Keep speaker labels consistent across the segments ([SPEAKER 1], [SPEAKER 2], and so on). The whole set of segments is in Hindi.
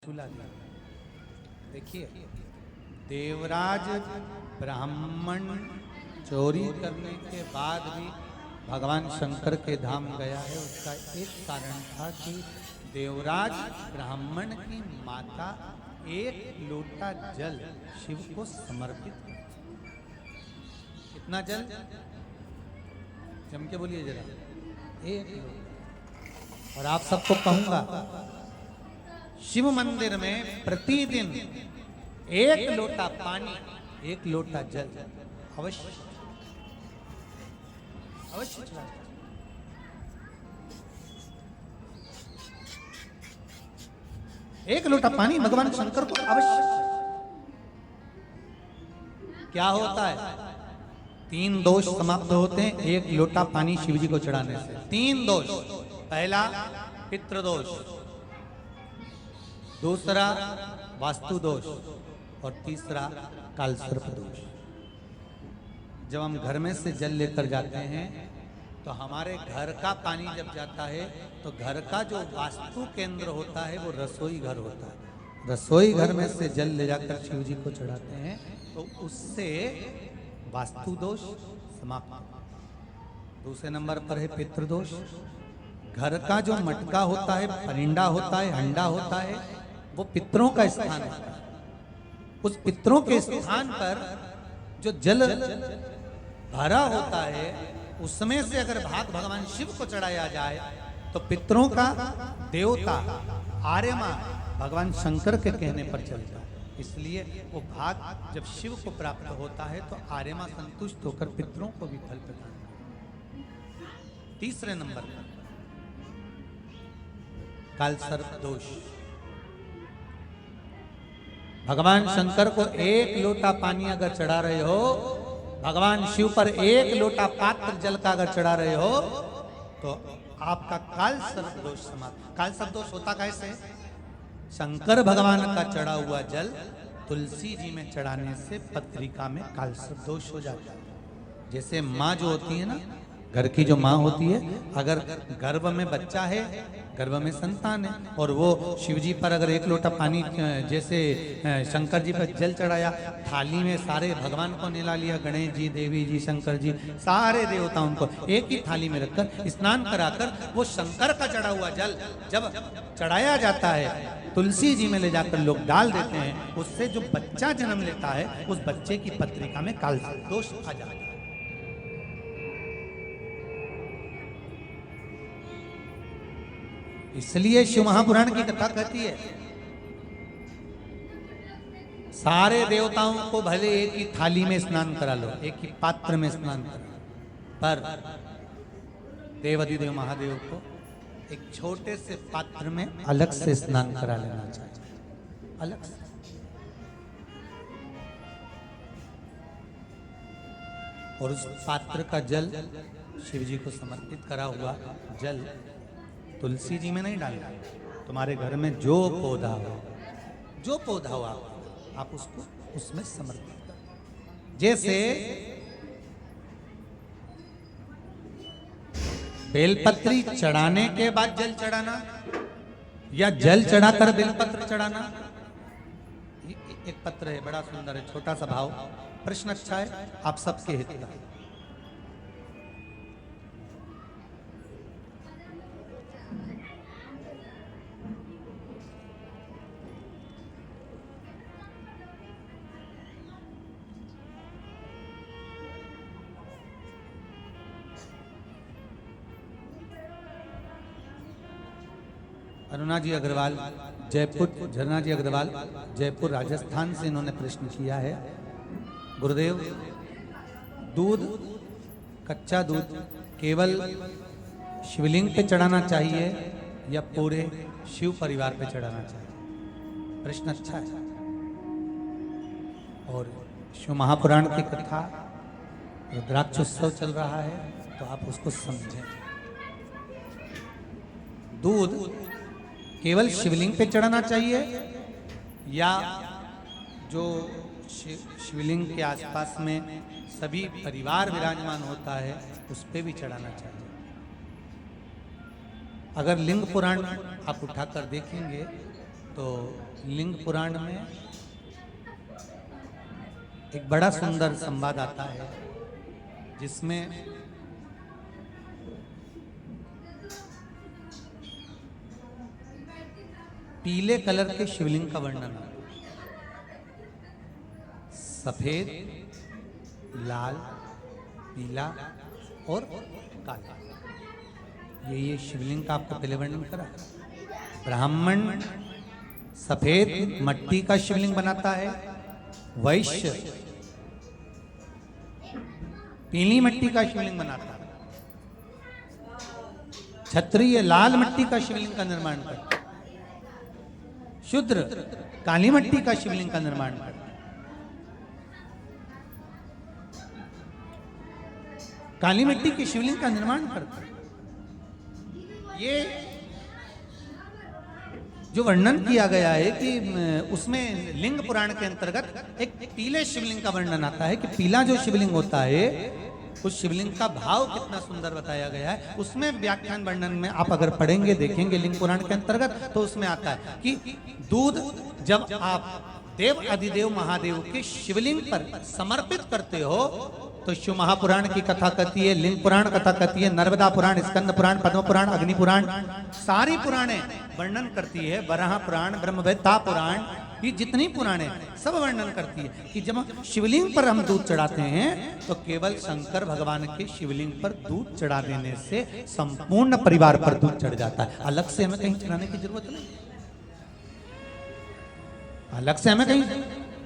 [SPEAKER 1] चूल्हा दिया। देखिए, देवराज ब्राह्मण चोरी करने के बाद भी भगवान शंकर के धाम गया है। उसका एक कारण था कि देवराज ब्राह्मण की माता एक लोटा जल शिव को समर्पित की। कितना जल? जम के बोलिए जरा। एक लोटा। और आप सबको कहूंगा, शिव मंदिर में प्रतिदिन एक लोटा पानी, एक लोटा जल अवश्य अवश्य चढ़ाना। एक लोटा पानी भगवान शंकर को अवश्य। क्या होता है? 3 दोष समाप्त होते हैं एक लोटा पानी शिव जी को चढ़ाने से। 3 दोष। पहला पितृदोष, दूसरा वास्तु दोष और तीसरा कालसर्प दोष। जब हम घर में से जल लेकर जाते हैं तो हमारे घर का पानी जब जाता है तो घर का जो वास्तु केंद्र होता है वो रसोई घर होता है। रसोई घर में से जल ले जाकर शिव जी को चढ़ाते हैं तो उससे वास्तु दोष समाप्त। दूसरे नंबर पर है पितृदोष। घर का जो मटका होता है, परिंडा होता है, हंडा होता है, वो पितरों का स्थान है। उस पितरों के स्थान पर जो जल भरा होता है उसमें से अगर भाग भगवान शिव को चढ़ाया जाए तो पितरों का देवता आर्यमा भगवान शंकर के कहने पर चलता है। इसलिए वो भाग जब शिव को प्राप्त होता है तो आर्यमा संतुष्ट होकर पितरों को भी फल प्रदान करता है। तीसरे नंबर पर कालसर्प दोष। भगवान शंकर को एक लोटा पानी अगर चढ़ा रहे हो, भगवान शिव पर एक लोटा पात्र जल का अगर चढ़ा रहे हो तो आपका कालसर्प दोष समाप्त। कालसर्प दोष होता कैसे? शंकर भगवान का चढ़ा हुआ जल तुलसी जी में चढ़ाने से पत्रिका में कालसर्प दोष हो जाता है। जैसे माँ जो होती है ना, घर की जो माँ होती है, अगर गर्भ में बच्चा है, गर्भ में संतान है, और वो शिव जी पर अगर एक लोटा पानी जैसे शंकर जी पर जल चढ़ाया, थाली में सारे भगवान को निला लिया, गणेश जी, देवी जी, शंकर जी, सारे देवताओं को एक ही थाली में रखकर स्नान कराकर वो शंकर का चढ़ा हुआ जल जब चढ़ाया जाता है तुलसी जी में ले जाकर लोग डाल देते हैं, उससे जो बच्चा जन्म लेता है उस बच्चे की पत्रिका में कालसर्प दोष आ जाता है। इसलिए शिव महापुराण की कथा कहती है सारे देवताओं को भले एक ही थाली में स्नान करा लो, एक ही पात्र में स्नान करा लो, पर देवाधिदेव महादेव को एक छोटे से पात्र में अलग से स्नान करा लेना चाहिए, अलग से। और उस पात्र का जल शिव जी को समर्पित करा हुआ जल तुलसी जी में नहीं डालना। तुम्हारे घर में जो पौधा हो आप उसको उसमें समर्पित करो। जैसे बेलपत्री चढ़ाने के बाद जल चढ़ाना या जल चढ़ाकर बेलपत्र चढ़ाना। एक पत्र है, बड़ा सुंदर है, छोटा सा भाव, प्रश्न अच्छा है, आप सबके हित का। अरुणा जी अग्रवाल जयपुर, झरना जी अग्रवाल जयपुर राजस्थान से इन्होंने प्रश्न किया है, गुरुदेव दूध, कच्चा दूध केवल शिवलिंग पे चढ़ाना चाहिए या पूरे शिव परिवार पे चढ़ाना चाहिए? प्रश्न अच्छा है। और शिव महापुराण की कथा रुद्राक्ष उत्सव चल रहा है तो आप उसको समझें। दूध केवल शिवलिंग पे चढ़ाना चाहिए या जो शिवलिंग के आसपास में सभी परिवार विराजमान होता है उस पे भी चढ़ाना चाहिए? अगर लिंग पुराण आप उठाकर देखेंगे तो लिंग पुराण में एक बड़ा सुंदर संवाद आता है जिसमें पीले कलर के शिवलिंग का वर्णन है। सफेद, लाल, पीला और काला, ये शिवलिंग का आपको पहले वर्णन करा। ब्राह्मण सफेद मट्टी का शिवलिंग बनाता है, वैश्य पीली मट्टी का शिवलिंग बनाता है, क्षत्रिय लाल मट्टी का शिवलिंग का निर्माण करता है, शूद्र काली मट्टी का शिवलिंग का निर्माण करता है। काली मिट्टी के शिवलिंग का निर्माण करता है। ये जो वर्णन किया गया है कि उसमें लिंग पुराण के अंतर्गत एक पीले शिवलिंग का वर्णन आता है कि पीला जो शिवलिंग होता है उस शिवलिंग का भाव कितना सुंदर बताया गया है। उसमें व्याख्यान वर्णन में आप अगर पढ़ेंगे देखेंगे लिंग पुराण के अंतर्गत तो उसमें आता है कि दूध जब आप देव अधिदेव महादेव के शिवलिंग पर समर्पित करते हो तो शिव महापुराण की कथा कहती है, लिंग पुराण कथा कहती है, नर्मदा पुराण, स्कंद पुराण, पद्म पुराण, अग्नि पुराण, सारी पुराणे वर्णन करती है। वराह पुराण, ब्रह्मवेत्ता पुराण, ये जितनी पुराणे सब वर्णन करती है कि जब शिवलिंग पर हम दूध चढ़ाते हैं तो केवल शंकर भगवान के शिवलिंग पर दूध चढ़ा देने से संपूर्ण परिवार पर दूध चढ़ जाता है। अलग से हमें कहीं चढ़ाने की जरूरत नहीं, अलग से हमें कहीं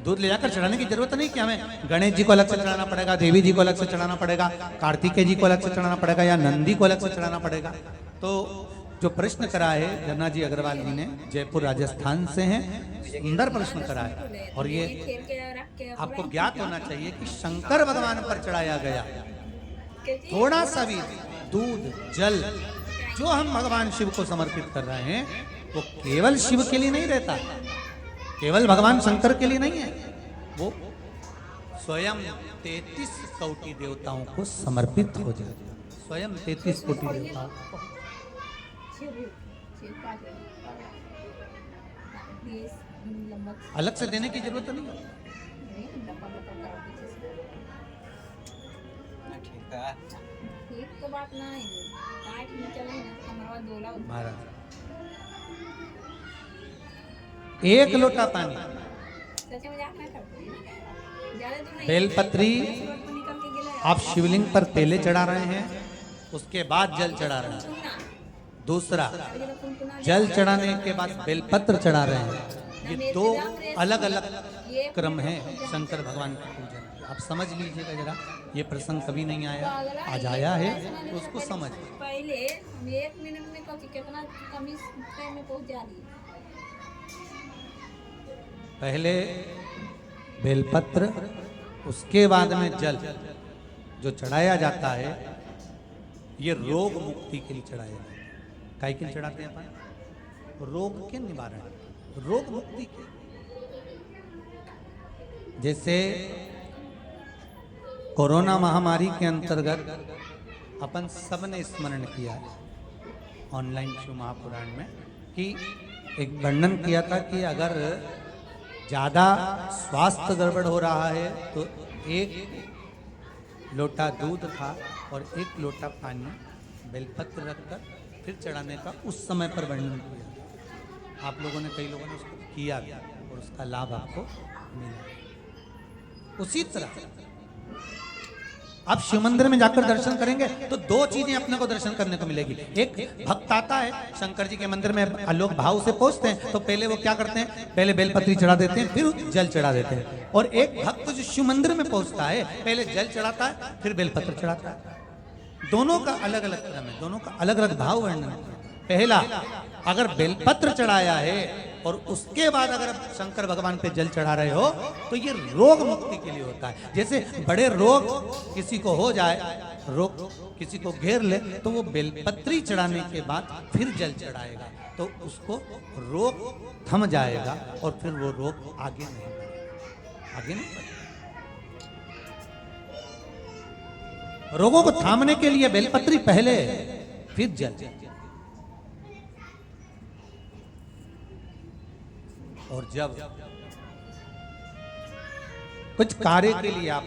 [SPEAKER 1] दूध ले जाकर चढ़ाने की जरूरत नहीं कि हमें गणेश जी को अलग से चढ़ाना पड़ेगा, देवी जी को अलग से चढ़ाना पड़ेगा, कार्तिकेय जी को अलग से चढ़ाना पड़ेगा या नंदी को अलग से चढ़ाना पड़ेगा। तो जो प्रश्न करा है जन्ना जी अग्रवाल जी ने, जयपुर राजस्थान से हैं, सुंदर प्रश्न करा है। और ये आपको ज्ञात होना चाहिए कि शंकर भगवान पर चढ़ाया गया थोड़ा सा भी दूध जल जो हम भगवान शिव को समर्पित कर रहे हैं वो केवल शिव के लिए नहीं रहता, केवल भगवान शंकर के लिए नहीं है, वो स्वयं 33 कोटि देवताओं को समर्पित हो जाए। स्वयं 33 कोटि देवताओं को अलग से देने की जरूरत नहीं है। महाराज एक लोटा पानी, बेलपत्री आप शिवलिंग पर पहले चढ़ा रहे हैं, उसके बाद जल चढ़ा रहे हैं। दूसरा, जल चढ़ाने के बाद बेलपत्र चढ़ा रहे हैं। ये दो अलग अलग क्रम है शंकर भगवान के पूजन के। आप समझ लीजिएगा जरा, ये प्रसंग कभी नहीं आया, आज आया है तो उसको समझ।
[SPEAKER 2] पहले हम 1 मिनट में कितना कम टाइम में पहुंच जा रही है।
[SPEAKER 1] पहले बेलपत्र, उसके बाद में जल जो चढ़ाया जाता है, ये रोग मुक्ति के लिए चढ़ाया जाता है। काहे के लिए चढ़ाते हैं अपन? रोग के निवारण, रोग मुक्ति के। जैसे कोरोना महामारी के अंतर्गत अपन सबने स्मरण किया है ऑनलाइन शिव महापुराण में कि एक वर्णन किया था कि अगर ज़्यादा स्वास्थ्य गड़बड़ हो रहा है तो 1 लोटा दूध था और 1 लोटा पानी बेलपत्र रखकर फिर चढ़ाने का उस समय पर वर्णन किया। आप लोगों ने, कई लोगों ने उसको किया भी और उसका लाभ आपको मिला। उसी तरह आप शिव मंदिर में जाकर दर्शन करेंगे तो 2 चीजें अपने को दर्शन करने को मिलेगी। एक भक्त आता है शंकर जी के मंदिर में, आलोक भाव से पहुंचते हैं तो पहले वो क्या करते हैं, पहले बेलपत्री चढ़ा देते हैं, फिर जल चढ़ा देते हैं। और एक भक्त जो शिव मंदिर में पहुंचता है पहले जल चढ़ाता है फिर बेलपत्र चढ़ाता है। दोनों का अलग अलग क्रम है, दोनों का अलग अलग भाव वर्णन है। पहला, अगर बेलपत्र चढ़ाया है और उसके बाद अगर आप शंकर भगवान पे जल चढ़ा रहे हो तो ये रोग मुक्ति के लिए होता है। जैसे बड़े रोग किसी को हो जाए, रोग किसी को घेर ले तो वो बेलपत्री चढ़ाने के बाद फिर जल चढ़ाएगा तो उसको रोग थम जाएगा और फिर वो रोग आगे नहीं बढ़ेगा। रोगों को थामने के लिए बेलपत्री पहले फिर जल। और जब कुछ कार्य के लिए आप,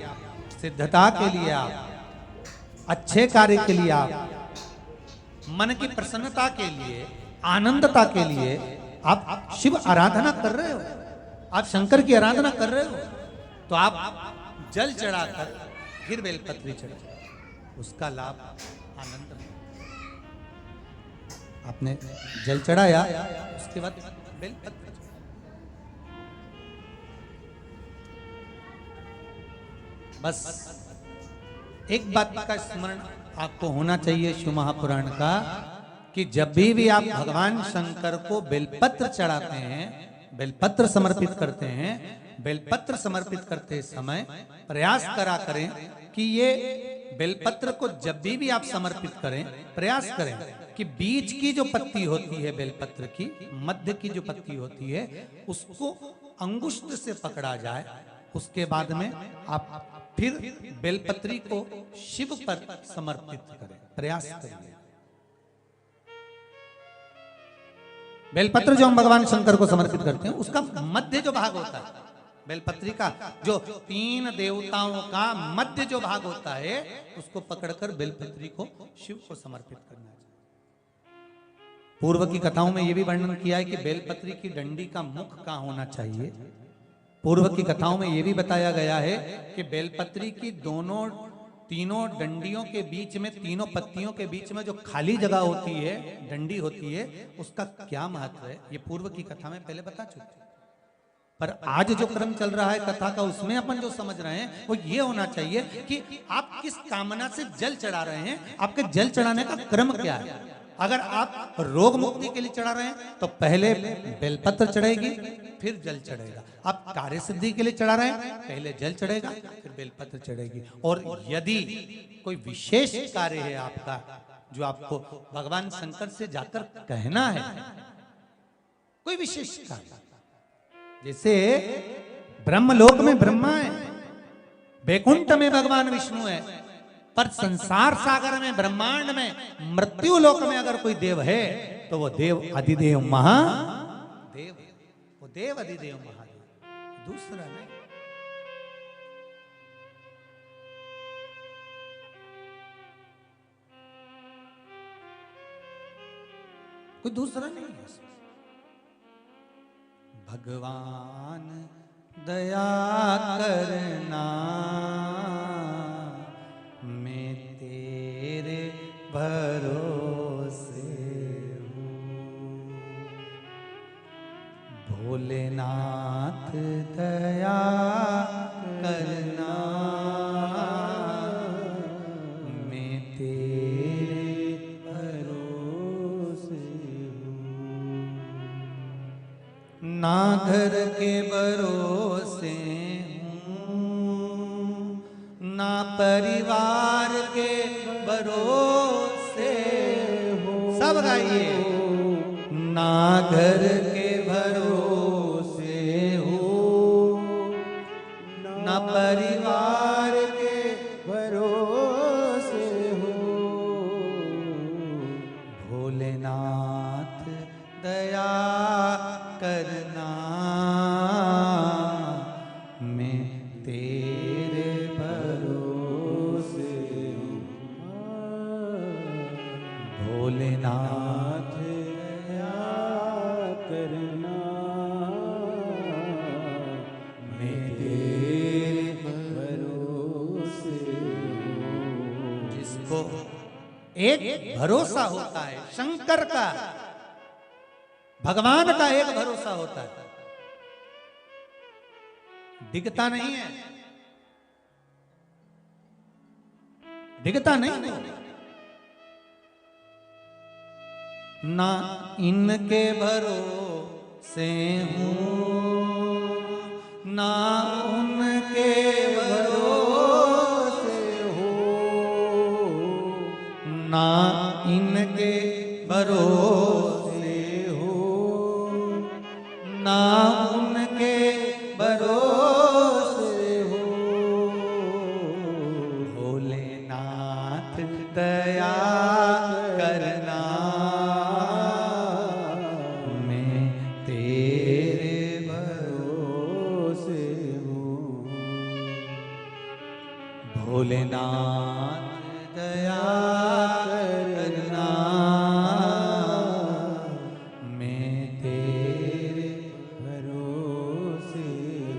[SPEAKER 1] सिद्धता के लिए आप, अच्छे कार्य के लिए आप, मन की प्रसन्नता के लिए, आनंदता के लिए आप शिव आराधना कर रहे हो, आप शंकर की आराधना कर रहे हो, तो आप जल चढ़ाकर फिर बेलपत्री चढ़ाओ, उसका लाभ आनंद में। आपने जल चढ़ाया, उसके बाद बेलपत्र, बस एक बात का स्मरण आपको होना चाहिए शिव महापुराण का, कि जब भी आप भगवान शंकर को बेलपत्र चढ़ाते हैं, बेलपत्र समर्पित करते हैं, बेलपत्र समर्पित करते समय प्रयास करा करें कि ये बेलपत्र को जब भी आप समर्पित करें, प्रयास करें कि बीच की जो पत्ती होती है बेलपत्र की, मध्य की जो पत्ती होती है, उसको अंगुष्ठ से पकड़ा जाए। उसके बाद में आप फिर बेलपत्री को शिव पर समर्पित करें, प्रयास करिए। बेलपत्र जो हम भगवान शंकर को समर्पित करते हैं, उसका मध्य जो भाग होता है बेलपत्री का, जो 3 देवताओं का मध्य जो भाग होता है, उसको पकड़कर बेलपत्री को शिव को समर्पित करना चाहिए। पूर्व की कथाओं में यह भी वर्णन किया है कि बेलपत्री की डंडी का मुख कहां होना चाहिए। पूर्व की कथाओं में यह भी बताया गया है कि बेलपत्री की तीनों डंडियों के बीच में, तीनों पत्तियों के बीच में जो खाली जगह होती है, डंडी होती है, उसका क्या महत्व है, ये पूर्व की कथा में पहले बता चुके। पर आज जो क्रम चल रहा है कथा का, उसमें अपन जो समझ रहे हैं वो ये होना चाहिए कि आप किस कामना से जल चढ़ा रहे हैं, आपके जल चढ़ाने का क्रम क्या है। अगर आप रोग मुक्ति के लिए चढ़ा रहे हैं तो पहले बेलपत्र चढ़ेगी, फिर जल चढ़ेगा। आप कार्य सिद्धि के लिए चढ़ा रहे हैं, पहले जल चढ़ेगा, फिर बेलपत्र चढ़ेगी। और यदि कोई विशेष कार्य है आपका, जो आपको भगवान शंकर से जाकर कहना है, कोई विशेष कार्य, जैसे ब्रह्मलोक में ब्रह्मा है, बैकुंठ में भगवान विष्णु है, पर संसार सागर में, ब्रह्मांड में, मृत्यु लोक में अगर कोई देव है तो वो देव अधिदेव महादेव, वो देव अधिदेव महादेव, दूसरा नहीं। कोई दूसरा नहीं है। भगवान दया करना, मैं तेरे भरोसे हूँ। भोलेनाथ दया करना, मैं तेरे भरोसे हूँ। ना घर के भरोसे ना परिवार के भरोसे हो, सब गाइए। ना घर के भरोसे हो, ना परिवार के भरोसे हो। भोलेनाथ दया करना, मैं तेरे भरोसे हूँ। भोलेनाथ दया करना, मैं तेरे भरोसे हूँ। जिसको एक भरोसा होता है शंकर का, भगवान का एक भरोसा होता है, दिखता नहीं है, दिखता नहीं है। ना इनके भरोसे हूँ, ना उनके भरोसे हो, ना इनके भरोसे हो, ना उनके भरोसे हो। भोलेनाथ दया करना, मैं तेरे भोलेनाथ दया करना, मैं तेरे भरोसे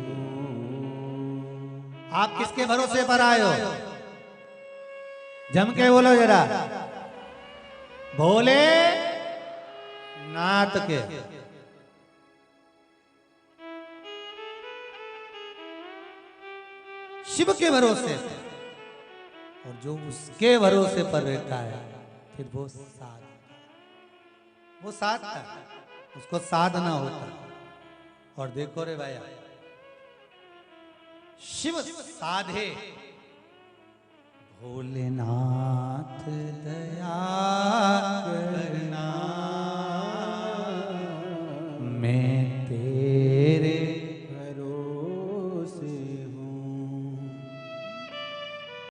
[SPEAKER 1] हूँ। आप किसके भरोसे पर आए हो? जम के बोलो जरा। भोले नाथ के। शिव के भरोसे। और जो उसके भरोसे पर रहता है फिर वो साधता है, उसको साधना होता। और देखो रे भाई, शिव साधे भोलेनाथ दया